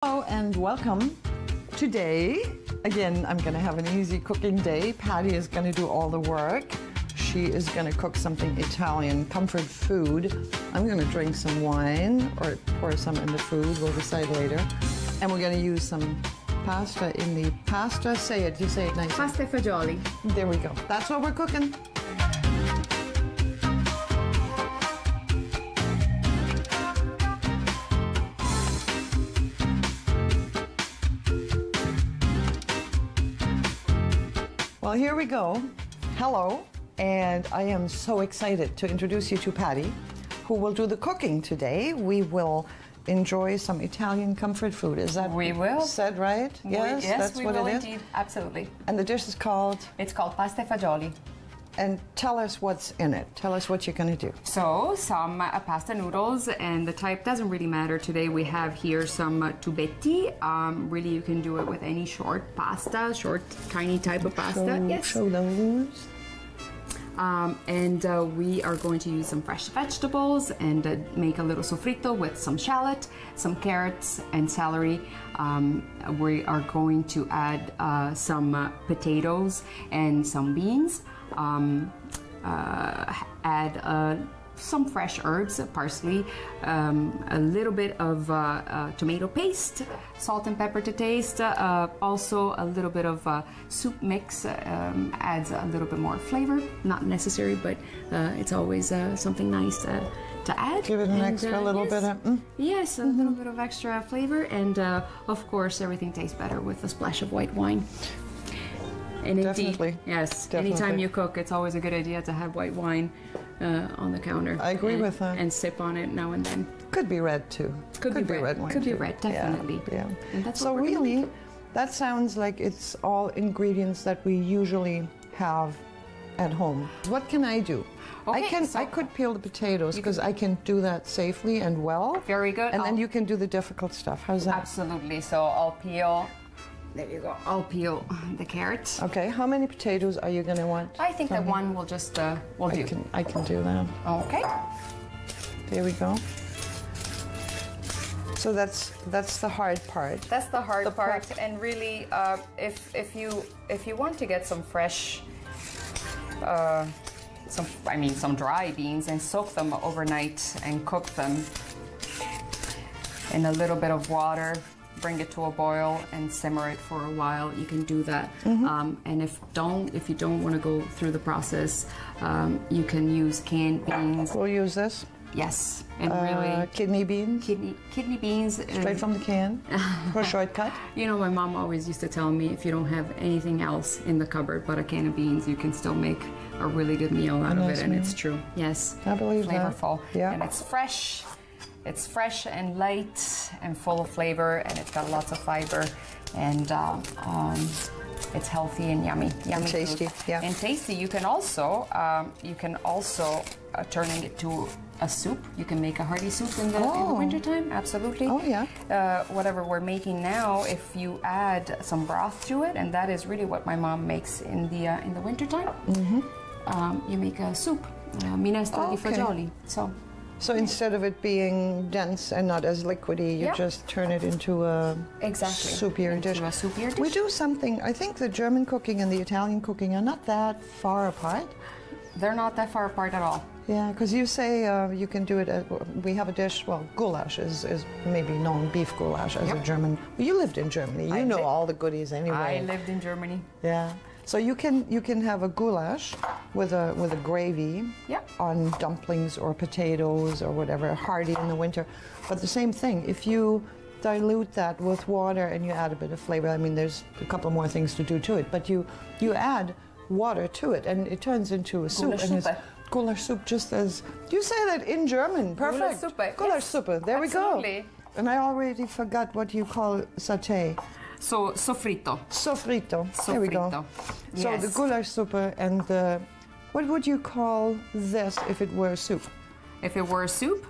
Hello and welcome. Today, again, I'm going to have an easy cooking day. Patty is going to do all the work. She is going to cook something Italian, comfort food. I'm going to drink some wine or pour some in the food. We'll decide later. And we're going to use some pasta in the pasta. Say it. You say it nice. Pasta e fagioli. There we go. That's what we're cooking. Well, here we go. Hello, and I am so excited to introduce you to Patty, who will do the cooking today. We will enjoy some Italian comfort food. Is that said right? Yes, that's we what will it is? indeed. Absolutely. And the dish is called? It's called pasta e fagioli. And tell us what's in it. Tell us what you're going to do. So, some pasta noodles, and the type doesn't really matter. Today we have here some tubetti. Really, you can do it with any short pasta, short, tiny type of pasta. Show those. We are going to use some fresh vegetables and make a little sofrito with some shallot, some carrots and celery. We are going to add some potatoes and some beans. Add some fresh herbs, parsley, a little bit of tomato paste, salt and pepper to taste, also a little bit of soup mix adds a little bit more flavor. Not necessary, but it's always something nice to add. Give it an extra little bit of... Yes, a little bit of extra flavor, and of course everything tastes better with a splash of white wine. And definitely. Yes. Definitely. Anytime you cook, it's always a good idea to have white wine on the counter. I agree with that. And sip on it now and then. Could be red too. Could be red wine. Could be red, definitely. Yeah. And that's so really, that sounds like it's all ingredients that we usually have at home. What can I do? Okay, I could peel the potatoes because I can do that safely and well. Very good. And then you can do the difficult stuff. How's that? Absolutely. So I'll peel. There you go. I'll peel the carrots. Okay. How many potatoes are you going to want? I think that one will just will do. I can do that. Okay. There we go. So that's the hard part. That's the hard part. And really, if you want to get some fresh, some dry beans and soak them overnight and cook them in a little bit of water. Bring it to a boil and simmer it for a while. You can do that. And if you don't want to go through the process, you can use canned beans. We'll use this. Yes, and really kidney beans. Kidney beans. Straight from the can. For a shortcut. You know, my mom always used to tell me if you don't have anything else in the cupboard but a can of beans, you can still make a really good meal out of it, and it's true. Yes, I believe flavorful. That. Yeah, and it's fresh. It's fresh and light and full of flavor, and it's got lots of fiber, and it's healthy and yummy. And tasty, food. yeah. And tasty. You can also turn it into a soup. You can make a hearty soup in the wintertime. Absolutely. Oh yeah. Whatever we're making now, if you add some broth to it, and that is really what my mom makes in the wintertime. You make a soup, minestrone fagioli. So instead of it being dense and not as liquidy, you just turn it into a soupier dish. We do something, I think the German cooking and the Italian cooking are not that far apart. They're not that far apart at all. Yeah, because you say you can do it, we have a dish, well, goulash is maybe known, beef goulash as a German. Well, you lived in Germany, you know all the goodies anyway. I lived in Germany. Yeah. So you can have a goulash with a gravy on dumplings or potatoes or whatever, hearty in the winter. But the same thing, if you dilute that with water and you add a bit of flavor, I mean, there's a couple more things to do to it, but you add water to it and it turns into a soup. Goulash soup. Goulash soup, just as you say that in German. Perfect. Goulash soup. There we go. And I already forgot what you call sauté. So sofrito. Sofrito. There we go. Yes. So the goulash soup and the, what would you call this if it were a soup? If it were a soup,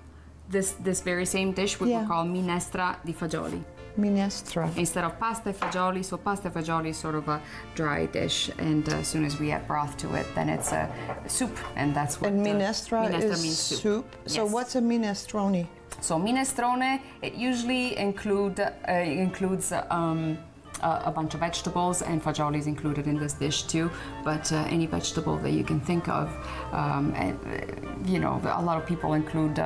this very same dish we would call minestra di fagioli. Minestra. Instead of pasta e fagioli, so pasta e fagioli is sort of a dry dish, and as soon as we add broth to it, then it's a soup, and that's what. And minestra is means soup. So what's a minestrone? So minestrone, it usually includes a bunch of vegetables, and fagioli is included in this dish too, but any vegetable that you can think of. You know, a lot of people include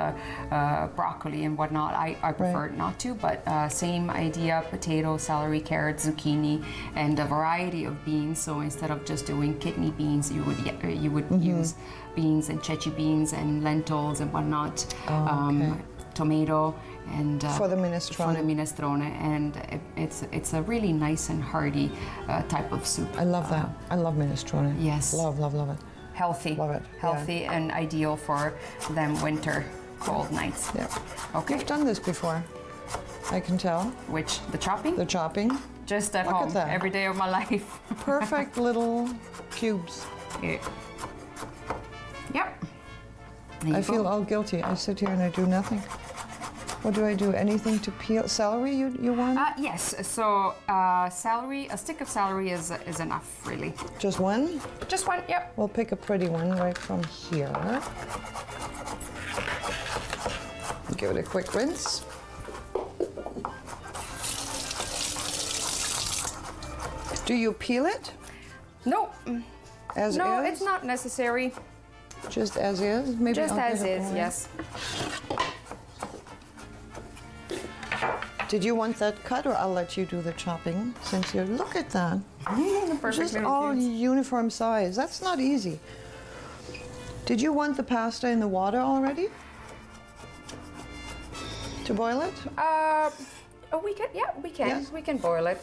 broccoli and whatnot. I prefer not to, but same idea: potato, celery, carrot, zucchini, and a variety of beans. So instead of just doing kidney beans, you would use beans and chechi beans and lentils and whatnot. Tomato and for the minestrone. And it's a really nice and hearty type of soup. I love that. I love minestrone. Yes. Love it. Healthy. Love it. Healthy and ideal for them winter cold nights. Yeah. Okay. You've done this before, I can tell. Which, the chopping? The chopping. Just at home, every day of my life. Perfect little cubes. Yeah. Yep. I feel all guilty. I sit here and I do nothing. What do I do? Anything to peel? Celery you want? Yes. So celery, a stick of celery is enough, really. Just one? Just one, yep. We'll pick a pretty one right from here. Give it a quick rinse. Do you peel it? No. As no, is? it's not necessary. Just as is? Maybe just I'll as is, yes. Did you want that cut, or I'll let you do the chopping? Since you're, look at that. Just all uniform size. That's not easy. Did you want the pasta in the water already? To boil it? We can, yeah, we can. Yes? We can boil it.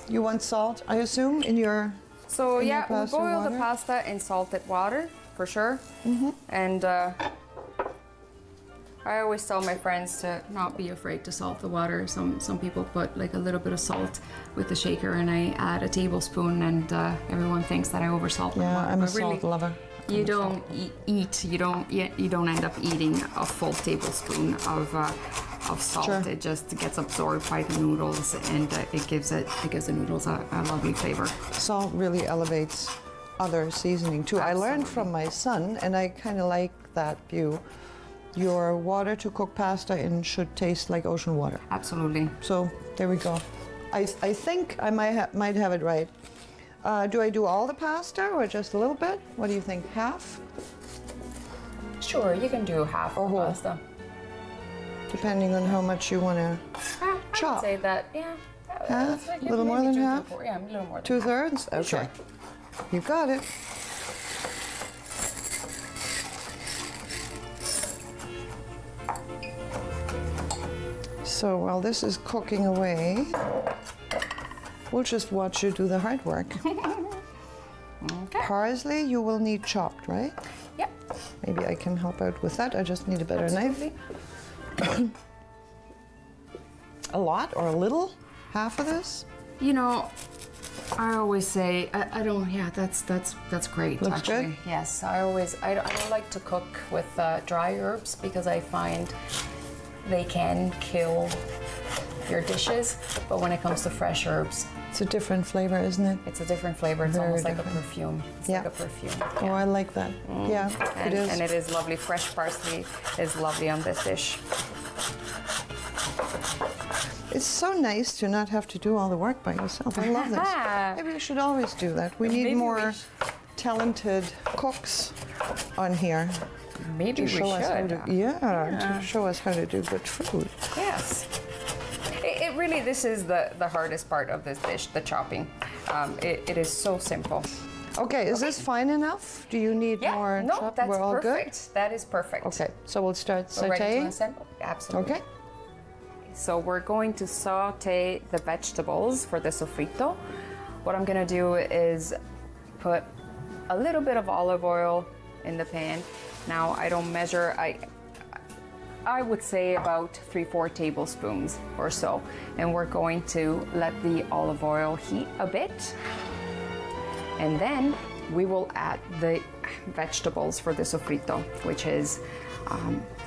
You want salt, I assume, in your So in yeah, your we boil water? the pasta in salted water, for sure. And I always tell my friends to not be afraid to salt the water. Some people put like a little bit of salt with the shaker, and I add a tablespoon, and everyone thinks that I oversalt the water. Yeah, I'm a but really, salt lover. You don't you don't end up eating a full tablespoon of salt. Sure. It just gets absorbed by the noodles, and it gives the noodles a lovely flavor. Salt really elevates other seasoning too. Absolutely. I learned from my son, and I kind of like that view. Your water to cook pasta in should taste like ocean water. Absolutely. So there we go. I think I might have it right. Do I do all the pasta or just a little bit? What do you think? Half? Sure, you can do half Or of whole? pasta. Depending on how much you want to I chop. would say that, yeah. Half? Like A little more maybe than 2 half? 3/4. Yeah, a little more than 2/3? Okay. Sure. You got it. So while this is cooking away, we'll just watch you do the hard work. Okay. Parsley you will need chopped, right? Yep. Maybe I can help out with that. I just need a better knife. A lot or a little? Half of this? You know, I always say I don't. Yeah, that's great. Looks actually. good? Yes, I don't like to cook with dry herbs because I find they can kill your dishes. But when it comes to fresh herbs, It's a different flavor, isn't it? it's a different flavor. It's Very almost like different. a perfume. It's Yeah. like a perfume. Oh, I like that. Yeah, And, it is. and it is lovely. Fresh parsley is lovely on this dish. It's so nice to not have to do all the work by yourself. I love this. Maybe we should always do that. We need Maybe we more talented cooks on here Maybe to we show us how should. to show us how to do good food. Yes. It really, this is the hardest part of this dish, the chopping. It is so simple. Okay, is this fine enough? Do you need Yeah, more no, chop? that's We're all perfect. That is perfect. good? Okay, so we'll start We're ready to sauteing. assemble? Absolutely. Okay. So we're going to saute the vegetables for the sofrito. What I'm gonna do is put a little bit of olive oil in the pan. Now I don't measure, I would say about 3-4 tablespoons or so. And we're going to let the olive oil heat a bit. And then we will add the vegetables for the sofrito, which is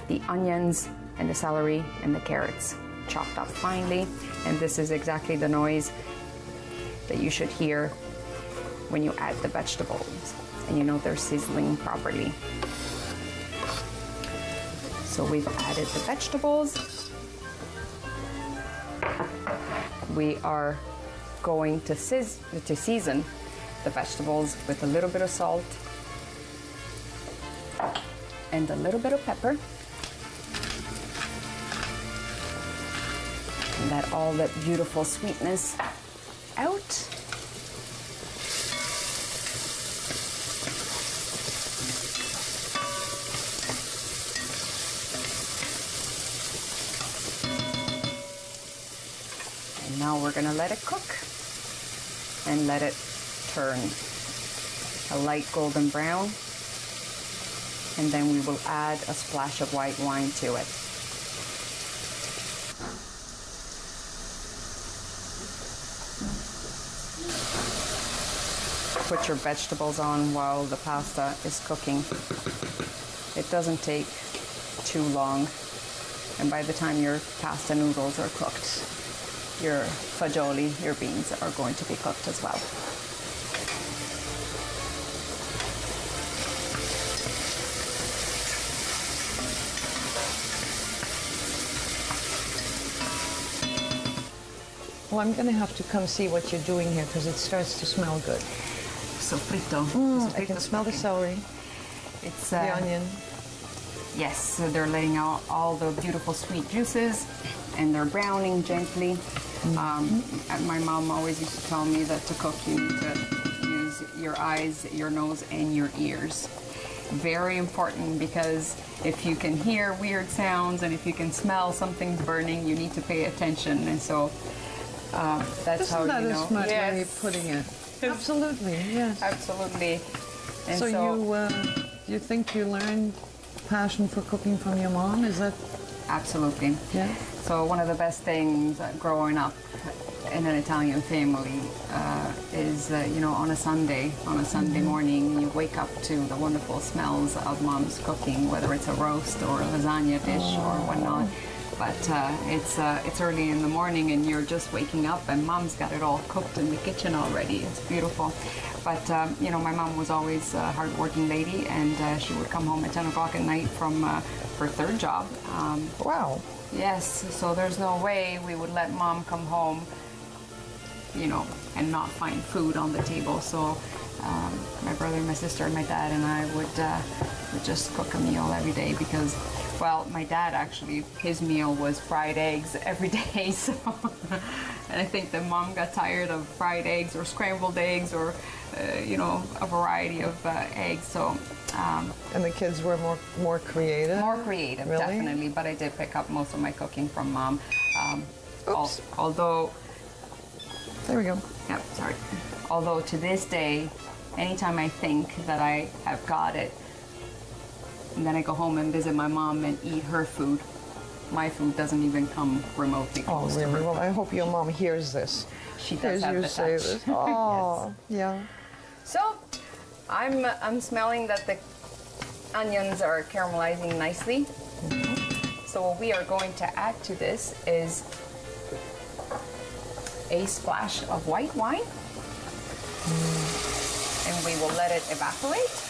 the onions and the celery and the carrots chopped up finely. And this is exactly the noise that you should hear when you add the vegetables, and you know they're sizzling properly. So we've added the vegetables. We are going to season the vegetables with a little bit of salt and a little bit of pepper. And let all that beautiful sweetness out. And now we're gonna let it cook and let it turn a light golden brown. And then we will add a splash of white wine to it. Put your vegetables on while the pasta is cooking. It doesn't take too long. And by the time your pasta noodles are cooked, your fagioli, your beans, are going to be cooked as well. Well, I'm going to have to come see what you're doing here because it starts to smell good. Sofrito. I can smell the celery. It's the onion. Yes, so they're letting out all the beautiful sweet juices and they're browning gently. My mom always used to tell me that to cook you need to use your eyes, your nose, and your ears. Very important, because if you can hear weird sounds and if you can smell something's burning, you need to pay attention. And so that's how you know. Isn't that a smart way of putting it? Absolutely, yes. Absolutely. And so you think you learned passion for cooking from your mom? Is that? Absolutely. Yeah. So one of the best things growing up in an Italian family is, you know, on a Sunday morning, you wake up to the wonderful smells of mom's cooking, whether it's a roast or a lasagna dish or whatnot. But it's early in the morning and you're just waking up and mom's got it all cooked in the kitchen already. It's beautiful. But, you know, my mom was always a hard-working lady, and she would come home at 10 o'clock at night from her third job. Wow. Yes, so there's no way we would let mom come home, you know, and not find food on the table. So my brother, my sister, and my dad and I would just cook a meal every day because, well, my dad actually, his meal was fried eggs every day. So, and I think that mom got tired of fried eggs or scrambled eggs or, you know, a variety of eggs. So. And the kids were more creative? More creative, really? Definitely. But I did pick up most of my cooking from mom. Although... There we go. Yep, sorry. Although to this day, anytime I think that I have got it, and then I go home and visit my mom and eat her food, my food doesn't even come remotely close to her. Well, I hope your mom hears this. She does have the touch. This. Oh, yes. Yeah. So, I'm smelling that the onions are caramelizing nicely. So what we are going to add to this is a splash of white wine. And we will let it evaporate.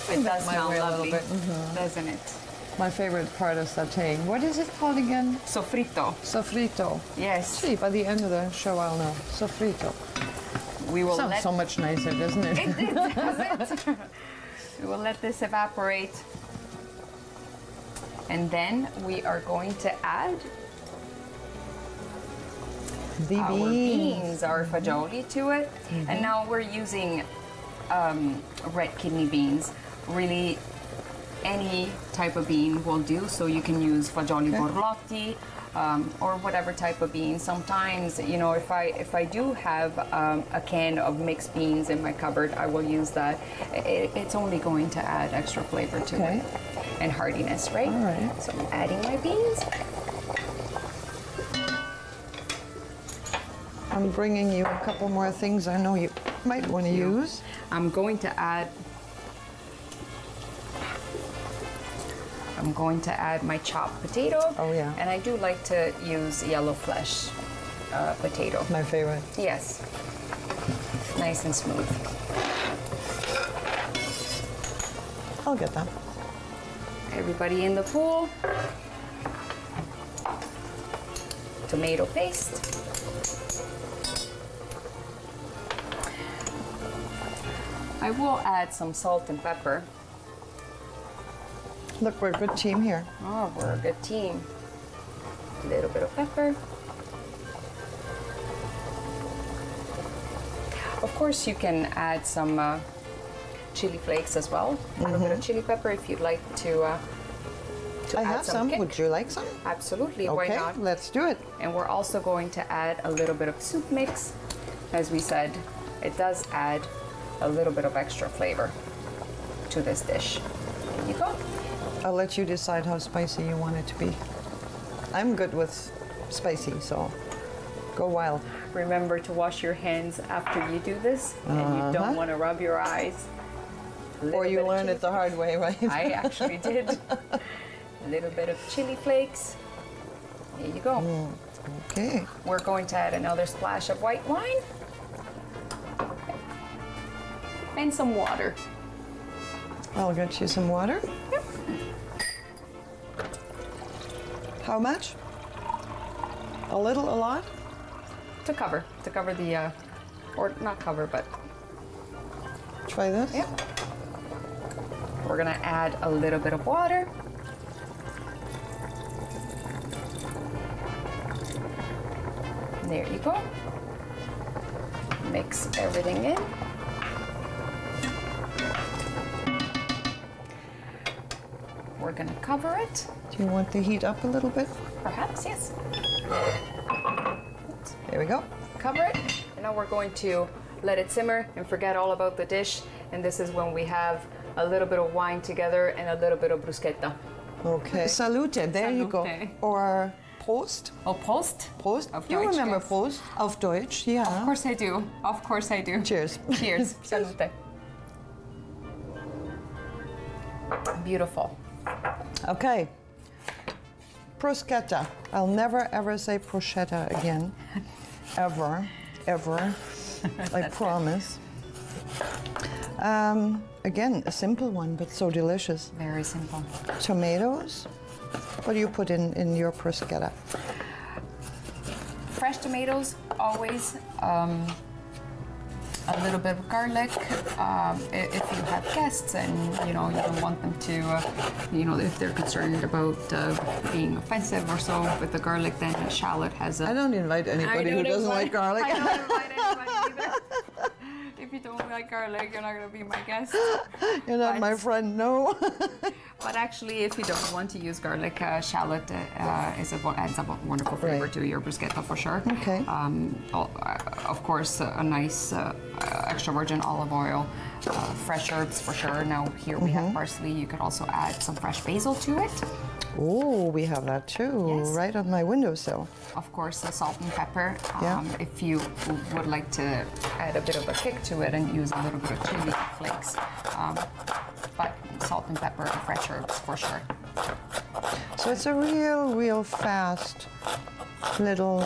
It does smell lovely, doesn't it? My favorite part of sauteing. What is it called again? Sofrito. Sofrito. Yes. See, by the end of the show I'll know. Sofrito. We will Sounds so much nicer, doesn't it? It doesn't. We will let this evaporate. And then we are going to add our beans, our fagioli to it. And now we're using red kidney beans. Really, any type of bean will do. So you can use fagioli borlotti, or whatever type of bean. Sometimes, you know, if I do have a can of mixed beans in my cupboard, I will use that. It's only going to add extra flavor to it and heartiness, right? All right. So I'm adding my beans. I'm bringing you a couple more things I know you might want to use. I'm going to add my chopped potato. Oh, yeah. And I do like to use yellow flesh potato. My favorite. Yes. Nice and smooth. I'll get that. everybody in the pool. Tomato paste. I will add some salt and pepper. Look, we're a good team here. Oh, we're a good team. A little bit of pepper. Of course, you can add some chili flakes as well. A little bit of chili pepper if you'd like to I add have some. kick. Would you like some? Absolutely, Okay, why not? let's do it. And we're also going to add a little bit of soup mix. As we said, it does add a little bit of extra flavor to this dish. There you go. I'll let you decide how spicy you want it to be. I'm good with spicy, so go wild. Remember to wash your hands after you do this, and you don't want to rub your eyes. Or you learn it the hard way, right? I actually did. A little bit of chili flakes. There you go. Okay. We're going to add another splash of white wine and some water. I'll get you some water. Yep. How much? A little, a lot? To cover the, or not cover, but Try this. yep. We're gonna add a little bit of water. There you go. Mix everything in. We're gonna cover it. Do you want the heat up a little bit? Perhaps, yes. There we go. Cover it. And now we're going to let it simmer and forget all about the dish. And this is when we have a little bit of wine together and a little bit of bruschetta. Okay. Salute. There you go. Salute. Or Prost. Oh, Prost? Prost. Auf You Deutsch, remember yes. Prost? Auf Deutsch, yeah. Of course I do. Of course I do. Cheers. Cheers. Salute. Beautiful. Okay. Bruschetta. I'll never ever say bruschetta again. Ever. Ever. I promise. Again, a simple one, but so delicious. Very simple. Tomatoes. What do you put in your bruschetta? Fresh tomatoes, always. A little bit of garlic. If you have guests and you don't want them to, if they're concerned about being offensive or so with the garlic, then shallot has a. I don't invite anybody who doesn't like garlic. I don't invite anybody either. If you don't like garlic, you're not going to be my guest. You're not my friend, no. But actually, if you don't want to use garlic, shallot adds a wonderful flavor Right. to your bruschetta for sure. Okay. Of course, a nice extra virgin olive oil, fresh herbs for sure. Now here we have parsley. You could also add some fresh basil to it. Oh, we have that too, Yes. right on my windowsill. Of course, salt and pepper. Yeah. If you would like to add a bit of a kick to it and use a little bit of chili flakes. But salt and pepper and fresh herbs for sure. So it's a real fast little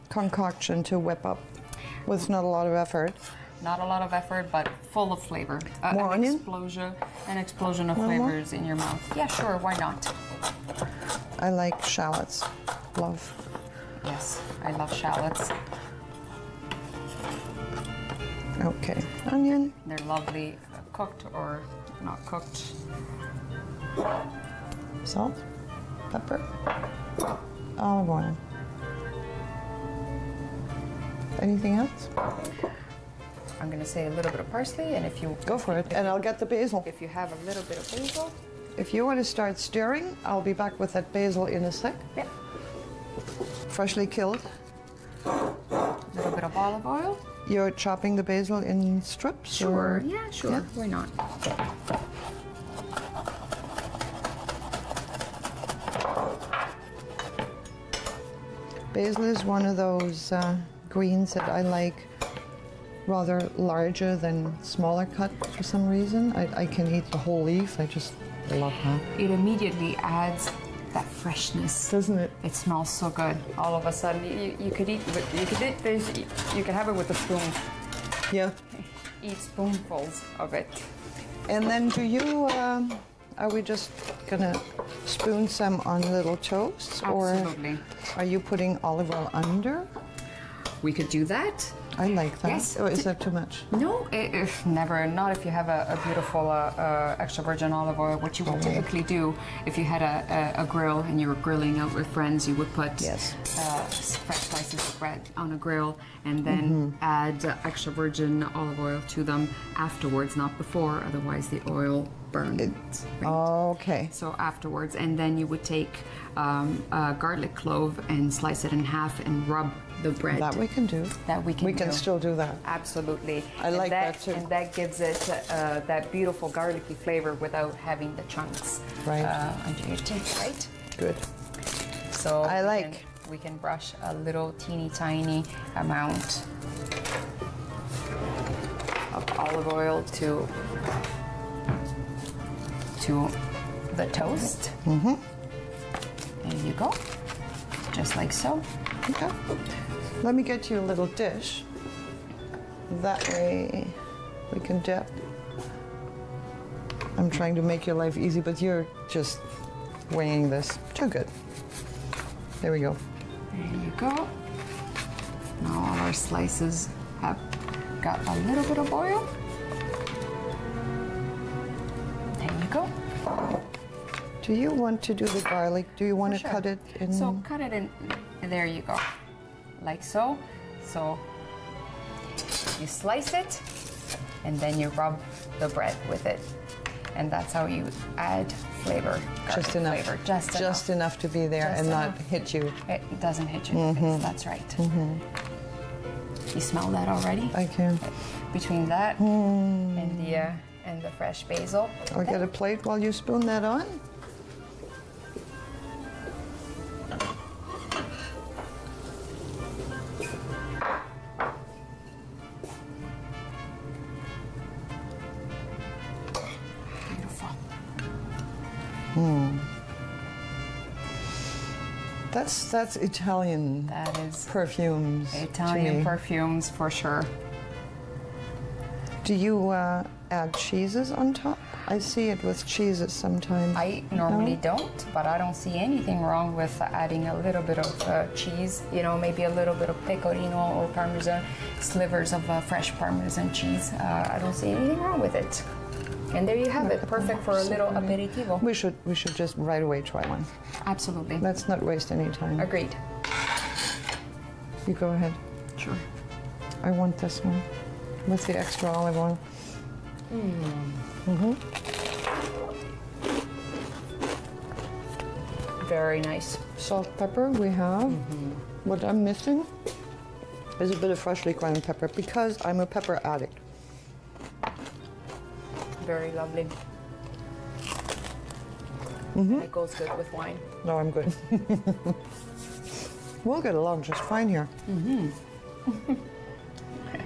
concoction to whip up with not a lot of effort. Not a lot of effort, but full of flavor. More an onion? explosion of One more? flavors in your mouth. Yeah, sure, why not? I like shallots. Love. Yes, I love shallots. Okay. Onion. They're lovely, cooked or not cooked. Salt. Pepper. Olive oil. Anything else? I'm gonna say a little bit of parsley, and if you Go for it. And I'll get the basil. if you have a little bit of basil, If you want to start stirring, I'll be back with that basil in a sec. yeah, Freshly killed. a little bit of olive oil. You're chopping the basil in strips? Sure, or- yeah, sure, Yeah. why not? Basil is one of those greens that I like rather larger than smaller cut for some reason. I can eat the whole leaf. I just love that. It immediately adds that freshness. Doesn't it? It smells so good. All of a sudden, you could eat. You could eat this. You can have it with a spoon. Yeah. Eat spoonfuls of it. And then do you, are we just gonna spoon some on little toasts? Absolutely. Or are you putting olive oil under? We could do that. I like that. Yes. Or is that too much? No, never. Not if you have a beautiful extra virgin olive oil. What you would typically do if you had a grill and you were grilling out with friends, you would put fresh slices of bread on a grill and then add extra virgin olive oil to them afterwards, not before, otherwise the oil burns. Okay. So afterwards, and then you would take a garlic clove and slice it in half and rub the bread. That we can do. That we can do. We can still do that. Absolutely. I like that too. And that gives it that beautiful garlicky flavor without having the chunks under your teeth, right? Good. So I we can brush a little teeny tiny amount of olive oil to the toast. There you go. Just like so. Okay. Let me get you a little dish. That way we can dip. I'm trying to make your life easy, but you're just weighing this. Too good. There we go. There you go. Now all our slices have got a little bit of oil. There you go. Do you want to do the garlic? Do you want to cut it in? So cut it in. There you go. Like so. So you slice it and then you rub the bread with it. And that's how you add flavor. Just enough. Flavor. Just enough to be there and not hit you. It doesn't hit you in the face. That's right. You smell that already? I can. Between that and the fresh basil. I'll get a plate while you spoon that on. That's Italian. That is perfumes. Italian perfumes for sure. Do you add cheeses on top? I see it with cheeses sometimes. I normally don't, but I don't see anything wrong with adding a little bit of cheese. You know, maybe a little bit of pecorino or parmesan, slivers of fresh parmesan cheese. I don't see anything wrong with it. And there you have it, perfect for a little aperitivo. We should just right away try one. Absolutely. Let's not waste any time. Agreed. You go ahead. Sure. I want this one with the extra olive oil. Very nice. Salt, pepper we have. What I'm missing is a bit of freshly ground pepper because I'm a pepper addict. Very lovely. It goes good with wine. No, I'm good. We'll get along just fine here.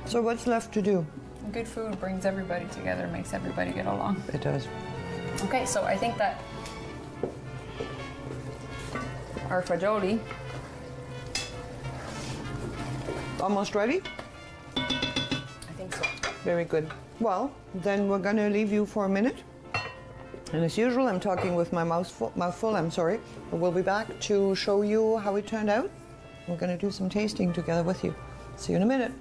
So what's left to do? Good food brings everybody together, makes everybody get along. It does. Okay, so I think that our fagioli. Almost ready? I think so. Very good. Well, then we're going to leave you for a minute. And as usual, I'm talking with my mouth full, I'm sorry. But we'll be back to show you how it turned out. We're going to do some tasting together with you. See you in a minute.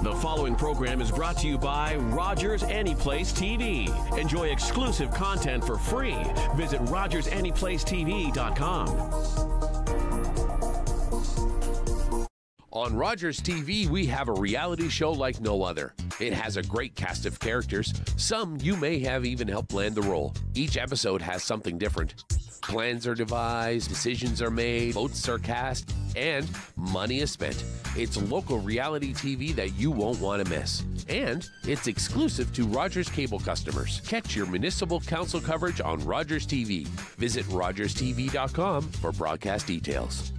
The following program is brought to you by Rogers Anyplace TV. Enjoy exclusive content for free. Visit RogersAnyplaceTV.com. On Rogers TV, we have a reality show like no other. It has a great cast of characters. Some you may have even helped land the role. Each episode has something different. Plans are devised, decisions are made, votes are cast, and money is spent. It's local reality TV that you won't want to miss. And it's exclusive to Rogers cable customers. Catch your municipal council coverage on Rogers TV. Visit RogersTV.com for broadcast details.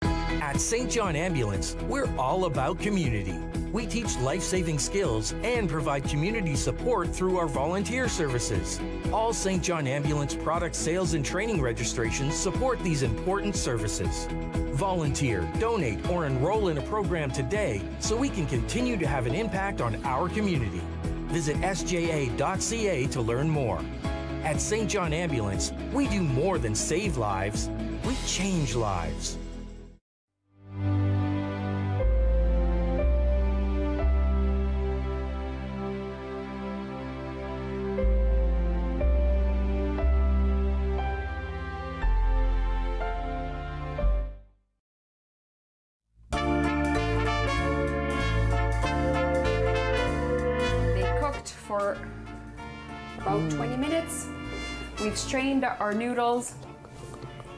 At St. John Ambulance, we're all about community. We teach life-saving skills and provide community support through our volunteer services. All St. John Ambulance product sales and training registrations support these important services. Volunteer, donate, or enroll in a program today so we can continue to have an impact on our community. Visit sja.ca to learn more. At St. John Ambulance, we do more than save lives, we change lives. For about 20 minutes. We've strained our noodles.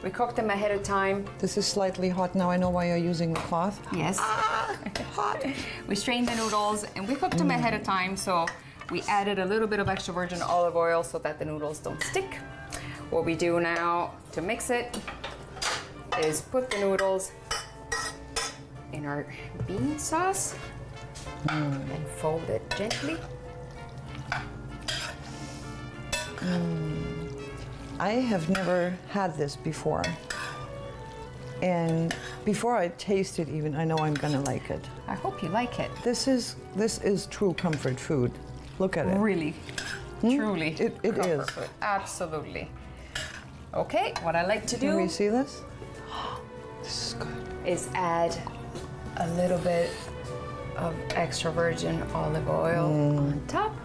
We cooked them ahead of time. This is slightly hot now. I know why you're using the cloth. Yes. Hot. We strained the noodles and we cooked them ahead of time, so we added a little bit of extra virgin olive oil so that the noodles don't stick. What we do now to mix it is put the noodles in our bean sauce and fold it gently. I have never had this before, and before I taste it even, I know I'm gonna like it. I hope you like it. This is true comfort food. Look at it. Really, truly. It is. Food. Absolutely. Okay, what I like to do. Can we see this? This is good. Is add a little bit of extra virgin olive oil on top.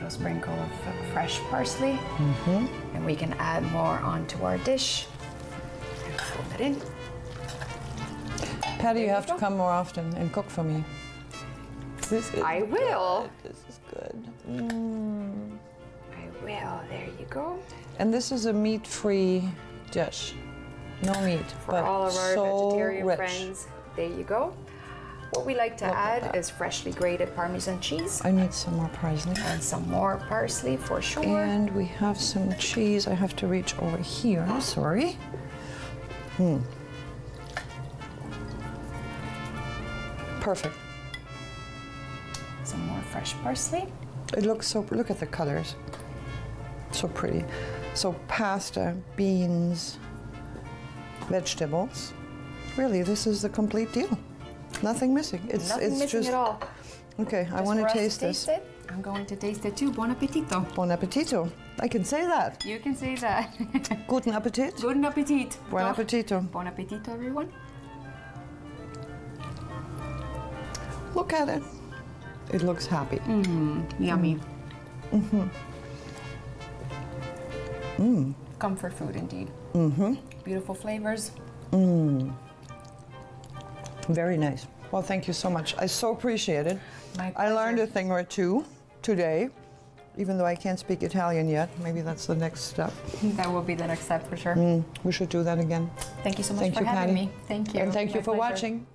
A sprinkle of fresh parsley, and we can add more onto our dish and fold it in. Patty, you have to come more often and cook for me. This is I will. Good. This is good. I will. There you go. And this is a meat-free dish. No meat, For but all of our so vegetarian rich. friends, there you go. What we like to add is freshly grated Parmesan cheese. I need some more parsley. And some more parsley for sure. And we have some cheese. I have to reach over here, sorry. Perfect. Some more fresh parsley. It looks so, look at the colors. So pretty. So pasta, beans, vegetables. Really, this is the complete deal. Nothing missing. Nothing missing just, at all. Okay, I want to taste this. It. I'm going to taste it too. Buon appetito. Buon appetito. I can say that. You can say that. Guten Appetit. Guten Appetit. Buon appetito. Buon appetito, everyone. Look at it. It looks happy. Yummy. Comfort food indeed. Beautiful flavors. Very nice. Well, thank you so much. I so appreciate it. My I learned a pleasure. thing or two today, even though I can't speak Italian yet. Maybe that's the next step. That will be the next step for sure. We should do that again. Thank you so much Thank for you, having Patty. me. Thank you. And thank you My for pleasure. watching.